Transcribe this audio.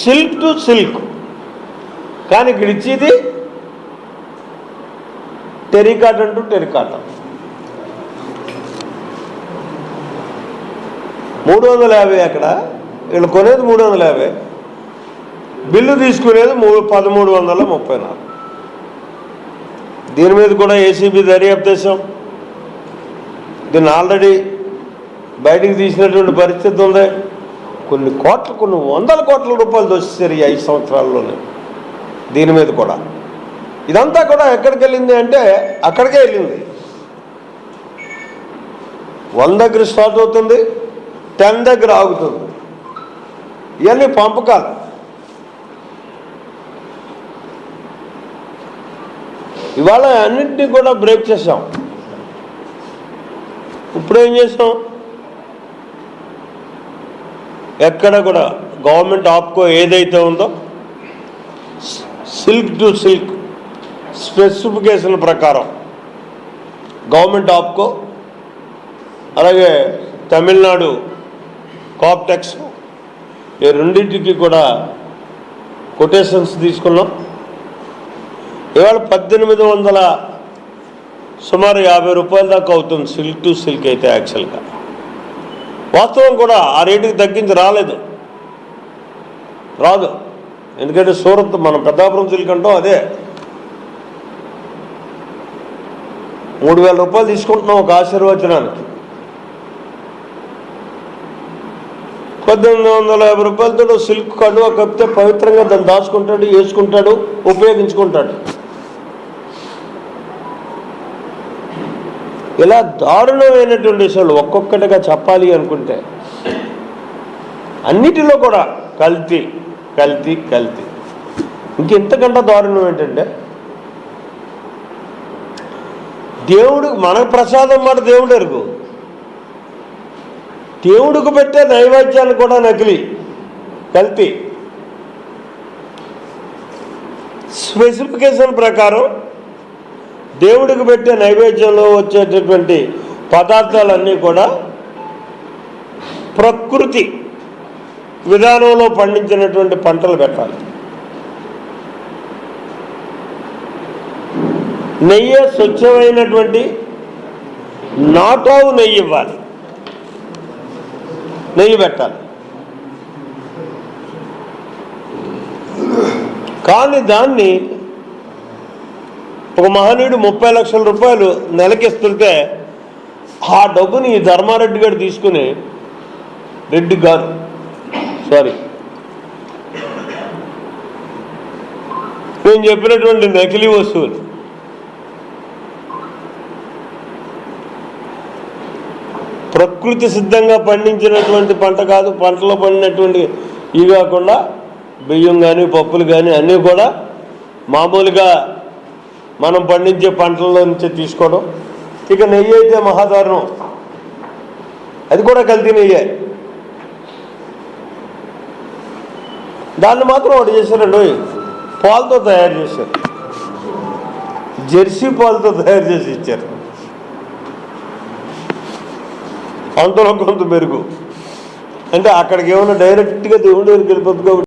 Silk to silk, కానీ ఇక్కడ ఇచ్చేది టెరికాటన్ టు టెరికాటన్. 350 అక్కడ, వీళ్ళు కొనేది 350, బిల్లు తీసుకునేది 1334. దీని మీద కూడా ఏసీబీ దర్యాప్తు చేసాం. దీన్ని ఆల్రెడీ బయటికి తీసినటువంటి పరిస్థితి ఉంది. కొన్ని వందల కోట్ల రూపాయలు దోచేశారు ఈ 5 సంవత్సరాల్లోనే. దీని మీద కూడా ఇదంతా కూడా ఎక్కడికి వెళ్ళింది అంటే అక్కడికే వెళ్ళింది. 1 దగ్గర స్టార్ట్ అవుతుంది, 10 దగ్గర ఆగుతుంది. ఇవన్నీ పంపకాలు. ఇవాళ అన్నింటినీ కూడా బ్రేక్ చేసాం. ఇప్పుడేం చేసాం, ఎక్కడ కూడా గవర్నమెంట్ ఆప్కో ఏదైతే ఉందో సిల్క్ టు సిల్క్ స్పెసిఫికేషన్ ప్రకారం గవర్నమెంట్ ఆప్కో, అలాగే తమిళనాడు కాప్టెక్స్, ఈ రెండింటికి కూడా కొటేషన్స్ తీసుకున్నాం. ఇవాళ 1800 సుమారు 50 రూపాయల దాకా అవుతుంది సిల్క్ టు సిల్క్ అయితే. యాక్చువల్గా వాస్తవం కూడా ఆ రేటుకి తగ్గించి రాదు. ఎందుకంటే సూరత్, మనం పెద్దాపురం సిల్క్ అంటాం, అదే 3000 రూపాయలు తీసుకుంటున్నాం ఒక ఆశీర్వచనానికి. 1850 రూపాయలతో సిల్క్ కండువా కప్పితే పవిత్రంగా దాన్ని దాచుకుంటాడు, వేసుకుంటాడు, ఉపయోగించుకుంటాడు. ఇలా దారుణమైనటువంటి విషయాలు ఒక్కొక్కటిగా చెప్పాలి అనుకుంటే అన్నిటిలో కూడా కల్తీ. ఇంకెంతకంటే దారుణం ఏంటంటే, దేవుడు మన ప్రసాదం మాట దేవుడు ఎరుగు, దేవుడికి పెట్టే నైవేద్యాలు కూడా నకిలీ, కల్తీ. స్పెసిఫికేషన్ ప్రకారం దేవుడికి పెట్టే నైవేద్యంలో వచ్చేటటువంటి పదార్థాలన్నీ కూడా ప్రకృతి విధానంలో పండించినటువంటి పంటలు పెట్టాలి. నెయ్యి స్వచ్ఛమైనటువంటి నాటావు నెయ్యి ఇవ్వాలి, నెయ్యి పెట్టాలి. కానీ దాన్ని ఒక మహనీయుడు 30 లక్షల రూపాయలు నెలకిస్తుంటే ఆ డబ్బుని ధర్మారెడ్డి గారు తీసుకుని, నేను చెప్పినటువంటి నకిలీ వస్తువులు ప్రకృతి సిద్ధంగా పండించినటువంటి పంట కాదు, పంటలో పండినటువంటి ఇవి కాకుండా బియ్యం కానీ పప్పులు కానీ అన్నీ కూడా మామూలుగా మనం పండించే పంటల్లో నుంచే తీసుకోవడం. ఇక నెయ్యి అయితే మహాదారుణం, అది కూడా కల్తీ నెయ్యే. దాన్ని మాత్రం ఒకటి చేశారండి, పాలతో తయారు చేశారు, జెర్సీ పాలతో తయారు చేసి ఇచ్చారు. అంతలో కొంత మెరుగు. అంటే అక్కడికి ఏమైనా డైరెక్ట్గా దేవుడి దగ్గరికి వెళ్ళిపోతుంది కాబట్టి